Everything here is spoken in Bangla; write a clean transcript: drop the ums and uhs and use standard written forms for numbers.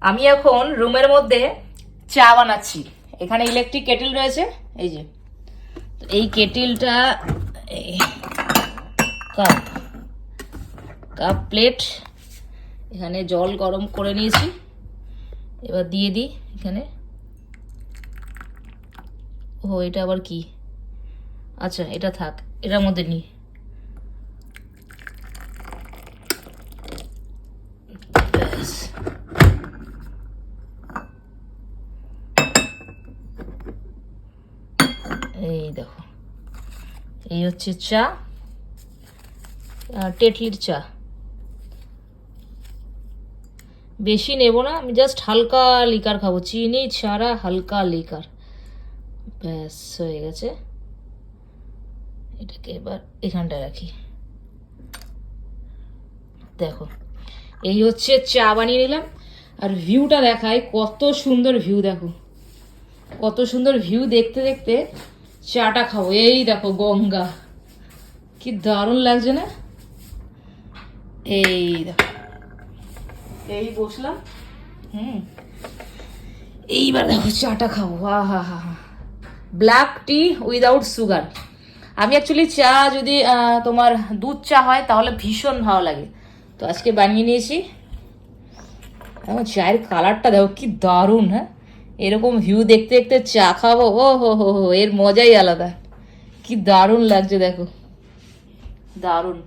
আমি এখন রুমের মধ্যে চা বানাচ্ছি। এখানে ইলেকট্রিক কেটেল রয়েছে, এই যে। তো এই কেটেলটা, কাপ কাপ প্লেট, এখানে জল গরম করে নিয়েছি। এবার দিয়ে দিই এখানে। ও, এটা আবার কি? আচ্ছা, এটা থাক, এটার মধ্যে নিই। ব্যাস। এই দেখো, এই হচ্ছে চা, টেটলির চা। বেশি নেব না, আমি জাস্ট হালকা লিকার খাবো, চিনি ছাড়া হালকা লিকার। ব্যাস, হয়ে গেছে। এটাকে এবার এখানটায় রাখি। দেখো, এই হচ্ছে চা বানিয়ে নিলাম। আর ভিউটা দেখায়, কত সুন্দর ভিউ, দেখো কত সুন্দর ভিউ। দেখতে দেখতে চাটা খাবো। এই দেখো গঙ্গা, কি দারুণ লাগছে না? এই দেখো, এই বসলাম। এইবার দেখো চাটা খাবো। হা হা হা, ব্ল্যাক টি উইদাউট সুগার। আমি অ্যাকচুয়ালি চা যদি তোমার দুধ চা হয় তাহলে ভীষণ ভালো লাগে, তো আজকে বানিয়ে নিয়েছি। এখন চায়ের কালারটা দেখো কি দারুণ। হ্যাঁ, এরকম ভিউ দেখতে দেখতে চা খাবো, ও হো হো হো, এর মজাই আলাদা। কি দারুণ লাগছে দেখো, দারুণ।